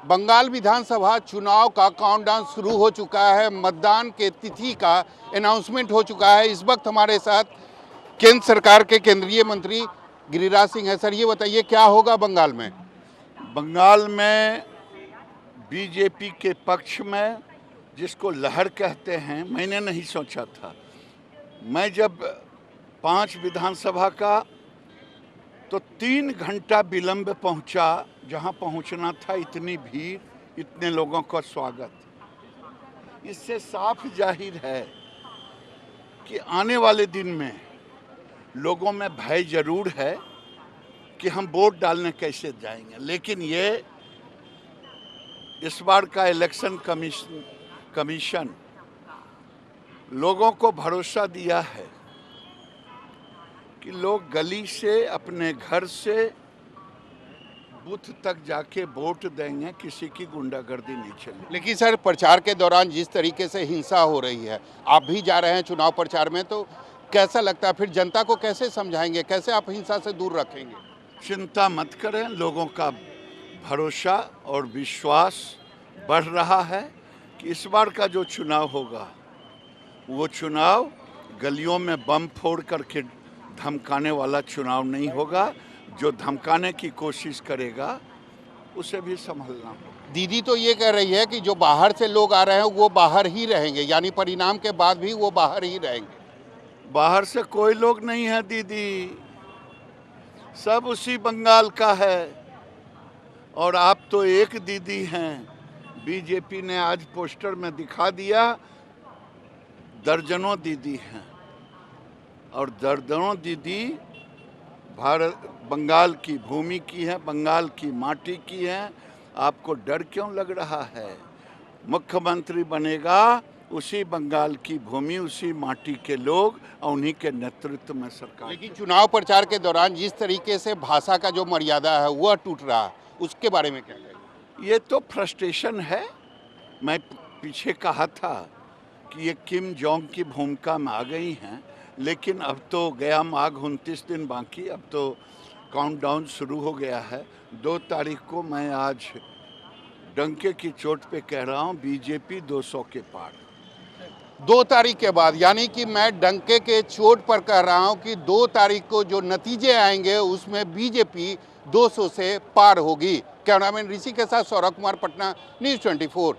बंगाल विधानसभा चुनाव का काउंटडाउन शुरू हो चुका है। मतदान के तिथि का अनाउंसमेंट हो चुका है। इस वक्त हमारे साथ केंद्र सरकार के केंद्रीय मंत्री गिरिराज सिंह है। सर, ये बताइए क्या होगा बंगाल में? बंगाल में बीजेपी के पक्ष में, जिसको लहर कहते हैं, मैंने नहीं सोचा था। मैं जब 5 विधानसभा का तो 3 घंटा विलंब पहुंचा, जहां पहुंचना था। इतनी भीड़, इतने लोगों का स्वागत। इससे साफ जाहिर है कि आने वाले दिन में लोगों में भय जरूर है कि हम वोट डालने कैसे जाएंगे। लेकिन ये इस बार का इलेक्शन कमीशन लोगों को भरोसा दिया है कि लोग गली से, अपने घर से बूथ तक जाके वोट देंगे, किसी की गुंडागर्दी नहीं चलेगी। लेकिन सर, प्रचार के दौरान जिस तरीके से हिंसा हो रही है, आप भी जा रहे हैं चुनाव प्रचार में, तो कैसा लगता है? फिर जनता को कैसे समझाएंगे, कैसे आप हिंसा से दूर रखेंगे? चिंता मत करें, लोगों का भरोसा और विश्वास बढ़ रहा है कि इस बार का जो चुनाव होगा वो चुनाव गलियों में बम फोड़ करके धमकाने वाला चुनाव नहीं होगा। जो धमकाने की कोशिश करेगा उसे भी संभलना होगा। दीदी तो ये कह रही है कि जो बाहर से लोग आ रहे हैं वो बाहर ही रहेंगे, यानी परिणाम के बाद भी वो बाहर ही रहेंगे। बाहर से कोई लोग नहीं है दीदी, सब उसी बंगाल का है। और आप तो एक दीदी हैं। बीजेपी ने आज पोस्टर में दिखा दिया, दर्जनों दीदी हैं। और दर्जनों दीदी बंगाल की भूमि की है, बंगाल की माटी की है। आपको डर क्यों लग रहा है? मुख्यमंत्री बनेगा उसी बंगाल की भूमि, उसी माटी के लोग और उन्हीं के नेतृत्व में सरकार। लेकिन चुनाव प्रचार के दौरान जिस तरीके से भाषा का जो मर्यादा है वह टूट रहा है, उसके बारे में क्या कहेंगे? ये तो फ्रस्ट्रेशन है। मैं पीछे कहा था कि ये किम जोंग की भूमिका में आ गई हैं, लेकिन अब तो गया माघ 29 दिन बाकी, अब तो काउंटडाउन शुरू हो गया है। 2 तारीख को मैं आज डंके की चोट पे कह रहा हूँ, बीजेपी 200 के पार। 2 तारीख के बाद, यानी कि मैं डंके के चोट पर कह रहा हूं कि 2 तारीख को जो नतीजे आएंगे उसमें बीजेपी 200 से पार होगी। कैमरामैन ऋषि के साथ सौरभ कुमार, पटना, न्यूज़ 24।